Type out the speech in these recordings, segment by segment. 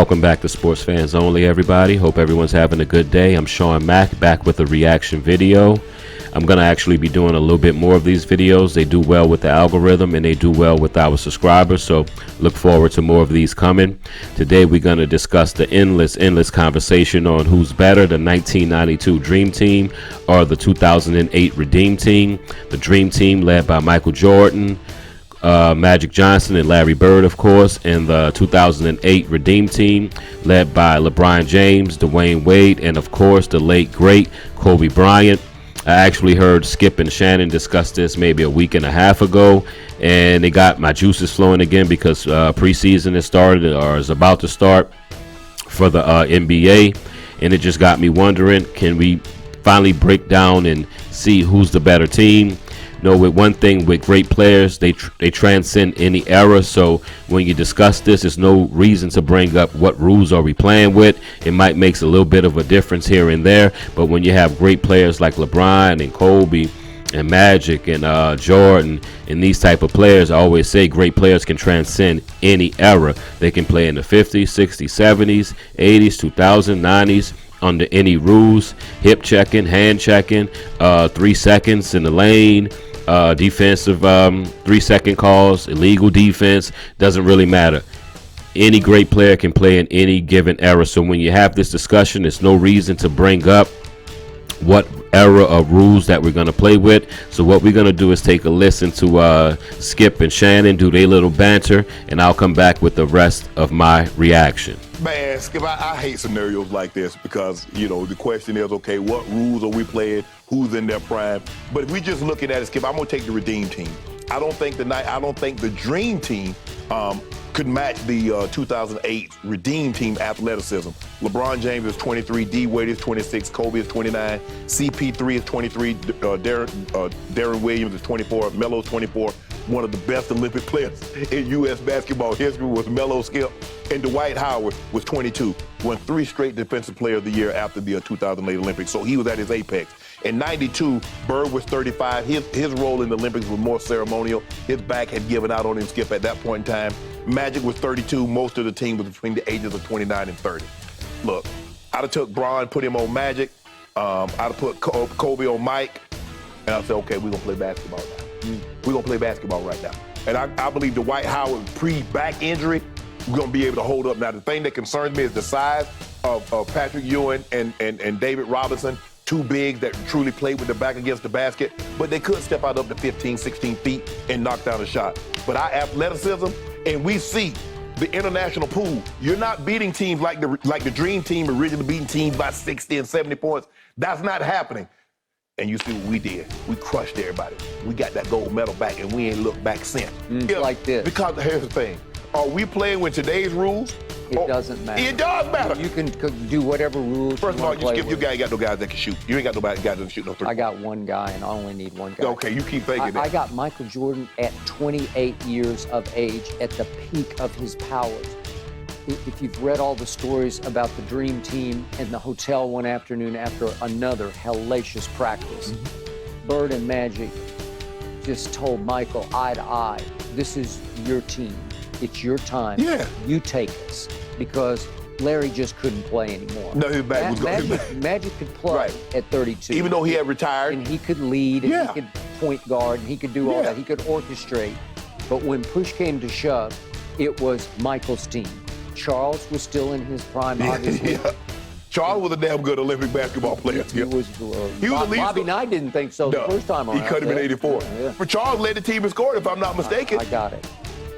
Welcome back to Sports Fans Only, everybody. Hope everyone's having a good day. I'm Shawn Mack, back with a reaction video. I'm going to actually be doing a little bit more of these videos. They do well with the algorithm and they do well with our subscribers, so look forward to more of these coming. Today we're going to discuss the endless conversation on who's better, the 1992 Dream Team or the 2008 Redeem Team. The Dream Team led by Michael Jordan, Magic Johnson, and Larry Bird, of course, and the 2008 Redeem Team led by LeBron James, Dwayne Wade, and of course the late great Kobe Bryant. I actually heard Skip and Shannon discuss this maybe a week and a half ago, and it got my juices flowing again because preseason has started or is about to start for the NBA, and it just got me wondering, can we finally break down and see who's the better team? With one thing with great players, they transcend any era. So when you discuss this, there's no reason to bring up what rules are we playing with. It might make a little bit of a difference here and there, but when you have great players like LeBron and Kobe and Magic and Jordan and these type of players, I always say great players can transcend any era. They can play in the 50s, 60s, 70s, 80s, 2000s, 90s. Under any rules, hip checking, hand checking, 3 seconds in the lane, defensive 3-second calls, illegal defense, doesn't really matter. Any great player can play in any given era. So when you have this discussion, there's no reason to bring up what era of rules that we're going to play with. So what we're going to do is take a listen to Skip and Shannon do their little banter, and I'll come back with the rest of my reaction. Man, Skip, I hate scenarios like this because, the question is, okay, what rules are we playing? Who's in their prime? But if we just looking at it, Skip, I'm going to take the Redeem Team. I don't think the Dream Team could match the 2008 Redeem Team athleticism. LeBron James is 23, D Wade is 26, Kobe is 29, CP3 is 23, Darren Williams is 24, Melo is 24. One of the best Olympic players in U.S. basketball history was Melo, Skip, and Dwight Howard was 22. Won 3 straight Defensive Player of the Year after the 2008 Olympics, so he was at his apex. In 92, Bird was 35. His role in the Olympics was more ceremonial. His back had given out on him, Skip, at that point in time. Magic was 32. Most of the team was between the ages of 29 and 30. Look, I'd have took Bron, put him on Magic. I'd have put Kobe on Mike. And I'd say, okay, we're going to play basketball now. We're going to play basketball right now. And I believe Dwight Howard, pre-back injury, we're going to be able to hold up. Now, the thing that concerns me is the size of Patrick Ewing and David Robinson. 2 bigs that truly played with the back against the basket, but they could step out up to 15, 16 feet and knock down a shot. But our athleticism, and we see the international pool, you're not beating teams like the Dream Team originally beating teams by 60 and 70 points. That's not happening. And you see what we did. We crushed everybody. We got that gold medal back, and we ain't looked back since. Like this. Because here's the thing. Are we playing with today's rules? It doesn't matter. It does matter. You can do whatever rules. First of all, you ain't got no guys that can shoot. You ain't got nobody guys that can shoot no 3. I got one guy, and I only need one guy. Okay, you keep thinking that. I got Michael Jordan at 28 years of age, at the peak of his powers. If you've read all the stories about the Dream Team in the hotel one afternoon after another hellacious practice, Bird and Magic just told Michael eye to eye, this is your team. It's your time. Yeah. You take us. Because Larry just couldn't play anymore. No, his back was going. Magic could play at 32. Even though he had retired. And he could lead, and he could point guard, and he could do all that. He could orchestrate. But when push came to shove, it was Michael's team. Charles was still in his prime, obviously. Charles was a damn good Olympic basketball player. He was Bobby Knight didn't think so the first time around. He cut him in 84. But Charles led the team in scoring, if I'm not mistaken. I got it.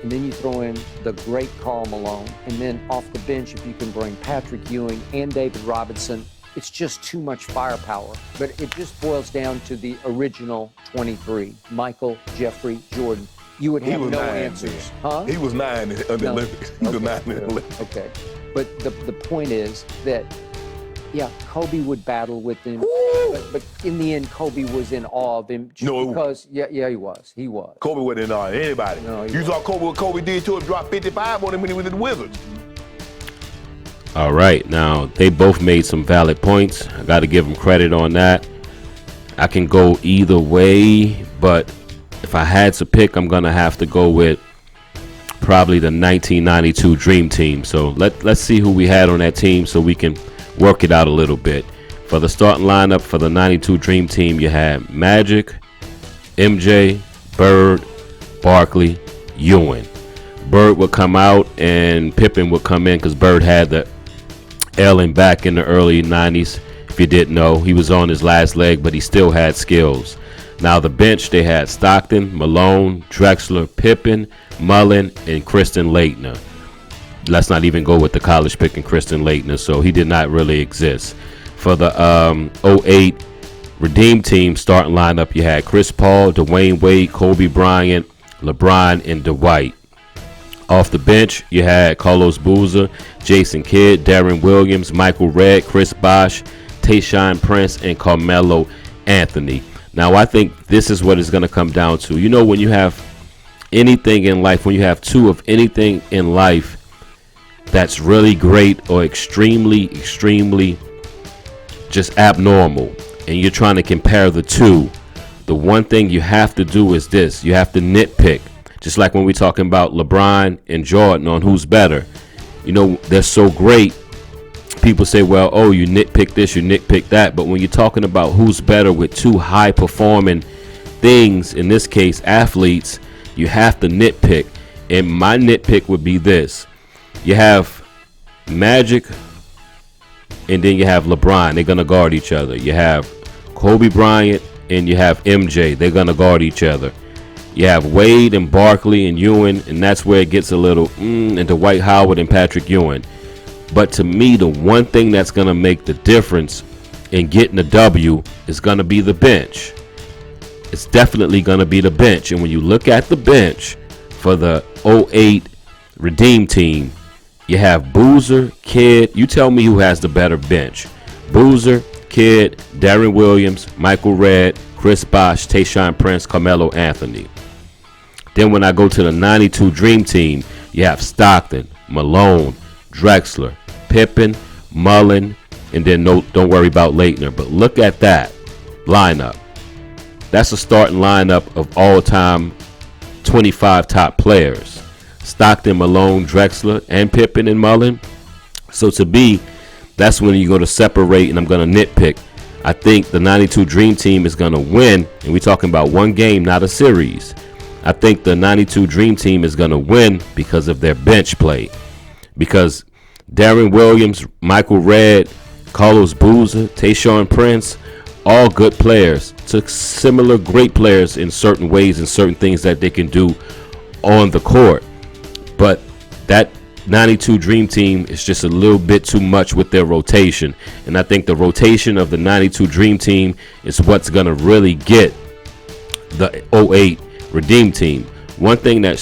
And then you throw in the great Karl Malone, and then off the bench, if you can bring Patrick Ewing and David Robinson, it's just too much firepower. But it just boils down to the original 23, Michael, Jeffrey, Jordan. You would have no answers. Huh? He was 9 in the Olympics. He was 9 in the Olympics. Okay. But the point is that, Kobe would battle with him, but in the end, Kobe was in awe of him. Because, he was. He was. Kobe wasn't in awe of anybody. No, you saw Kobe, what Kobe did to him, dropped 55 on him when he was in the Wizards. All right, now, they both made some valid points. I got to give them credit on that. I can go either way, but if I had to pick, I'm going to have to go with probably the 1992 Dream Team. So let's see who we had on that team so we can work it out a little bit. For the starting lineup for the 92 Dream Team, you had Magic, MJ, Bird, Barkley, Ewing. Bird would come out and Pippen would come in because Bird had the ailing back in the early 90s. If you didn't know, he was on his last leg, but he still had skills. Now the bench, they had Stockton, Malone, Drexler, Pippen, Mullen, and Kristen Leitner. Let's not even go with the college pick and Kristen Leitner, so he did not really exist. For the 08 Redeem Team starting lineup, you had Chris Paul, Dwayne Wade, Kobe Bryant, LeBron, and Dwight. Off the bench, you had Carlos Boozer, Jason Kidd, Darren Williams, Michael Redd, Chris Bosh, Tayshaun Prince, and Carmelo Anthony. Now, I think this is what it's going to come down to. You know, when you have anything in life, when you have two of anything in life that's really great or extremely just abnormal, and you're trying to compare the two, the one thing you have to do is this. You have to nitpick. Just like when we're talking about LeBron and Jordan on who's better. You know, they're so great. People say, well, oh, you nitpick this, you nitpick that. But when you're talking about who's better with two high-performing things, in this case, athletes, you have to nitpick. And my nitpick would be this. You have Magic, and then you have LeBron. They're going to guard each other. You have Kobe Bryant, and you have MJ. They're going to guard each other. You have Wade and Barkley and Ewing, and that's where it gets a little and Dwight Howard and Patrick Ewing. But to me, the one thing that's going to make the difference in getting a W is going to be the bench. It's definitely going to be the bench. And when you look at the bench for the 08 Redeem Team, you have Boozer, Kidd. You tell me who has the better bench. Boozer, Kidd, Darren Williams, Michael Redd, Chris Bosh, Tayshaun Prince, Carmelo Anthony. Then when I go to the 92 Dream Team, you have Stockton, Malone, Drexler, Pippen, Mullen, and then don't worry about Leitner. But look at that lineup. That's a starting lineup of all-time 25 top players. Stockton, Malone, Drexler, and Pippen and Mullen. So to me, that's when you go to separate, and I'm going to nitpick. I think the 92 Dream Team is going to win, and we're talking about one game, not a series. I think the 92 Dream Team is going to win because of their bench play. Because Darren Williams, Michael Redd, Carlos Boozer, Tayshaun Prince, all good players. Similar great players in certain ways and certain things that they can do on the court. But that 92 Dream Team is just a little bit too much with their rotation. And I think the rotation of the 92 Dream Team is what's going to really get the 08 Redeem Team. One thing that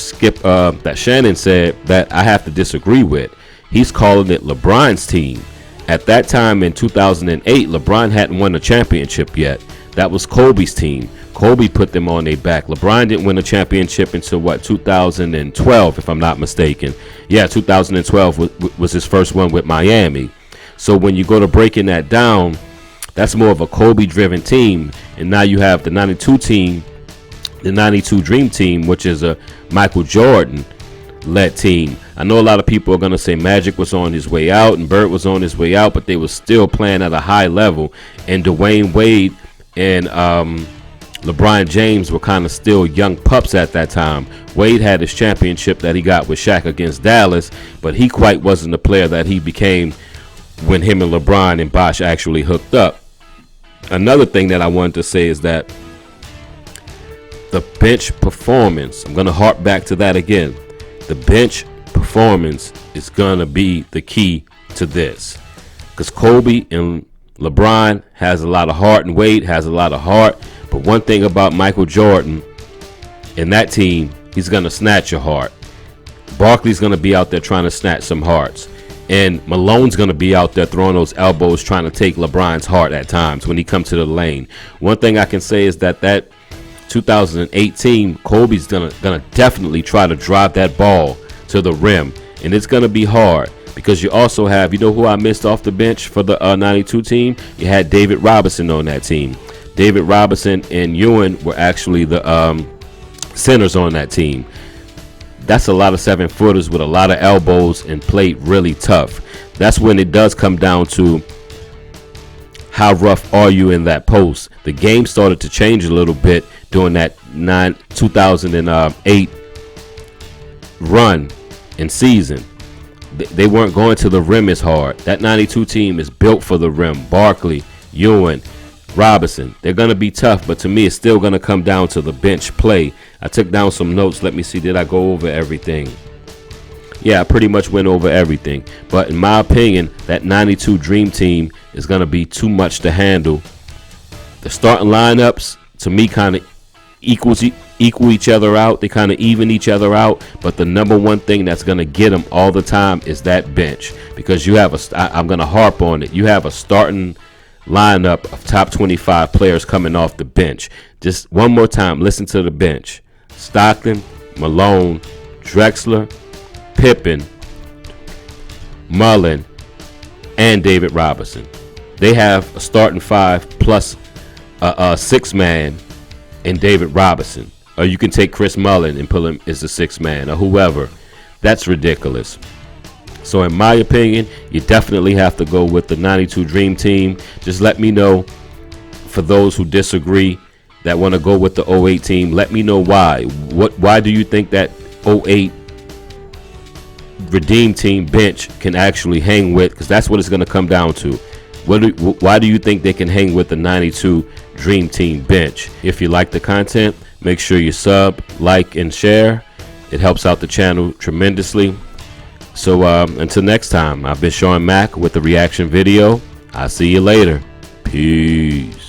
that Shannon said that I have to disagree with, he's calling it LeBron's team. At that time in 2008, LeBron hadn't won a championship yet. That was Kobe's team. Kobe put them on their back. LeBron didn't win a championship until 2012, if I'm not mistaken. Yeah, 2012 was his first one with Miami. So when you go to breaking that down, that's more of a Kobe-driven team. And now you have the 92 team, the 92 Dream Team, which is a Michael Jordan-led team. I know a lot of people are going to say Magic was on his way out and Bird was on his way out, but they were still playing at a high level. And Dwayne Wade and LeBron James were kind of still young pups at that time. Wade had his championship that he got with Shaq against Dallas, but he quite wasn't the player that he became when him and LeBron and Bosh actually hooked up. Another thing that I wanted to say is that the bench performance, I'm going to harp back to that again. The bench performance is going to be the key to this. Because Kobe and LeBron has a lot of heart, and Wade has a lot of heart. But one thing about Michael Jordan and that team, he's going to snatch your heart. Barkley's going to be out there trying to snatch some hearts. And Malone's going to be out there throwing those elbows trying to take LeBron's heart at times when he comes to the lane. One thing I can say is that 2018, Kobe's gonna definitely try to drive that ball to the rim, and it's gonna be hard because you also have, you know who I missed off the bench for the 92 team? You had David Robinson on that team. David Robinson and Ewing were actually the centers on that team. that's a lot of 7-footers with a lot of elbows and played really tough. That's when it does come down to how rough are you in that post. The game started to change a little bit during that 2008 run and season. They weren't going to the rim as hard. That 92 team is built for the rim. Barkley, Ewing, Robinson, they're going to be tough, but to me it's still going to come down to the bench play. I took down some notes. Let me see, did I go over everything? Yeah, I pretty much went over everything. But in my opinion, that 92 Dream Team is going to be too much to handle. The starting lineups, to me, kind of equal each other out. They kind of even each other out. But the number one thing that's going to get them all the time is that bench. Because you have I'm going to harp on it. You have a starting lineup of top 25 players coming off the bench. Just one more time, listen to the bench. Stockton, Malone, Drexler, Pippen, Mullen, and David Robinson. They have a starting 5 plus a 6-man in David Robinson. Or you can take Chris Mullen and put him as a 6-man or whoever. That's ridiculous. So in my opinion, you definitely have to go with the 92 Dream Team. Just let me know, for those who disagree, that want to go with the 08 team, let me know why. Why do you think that 08 Redeem Team bench can actually hang with? Because that's what it's going to come down to. Why do you think they can hang with the 92 Dream Team bench? If you like the content, make sure you sub, like, and share. It helps out the channel tremendously. So until next time, I've been Shawn Mack with the reaction video. I'll see you later. Peace.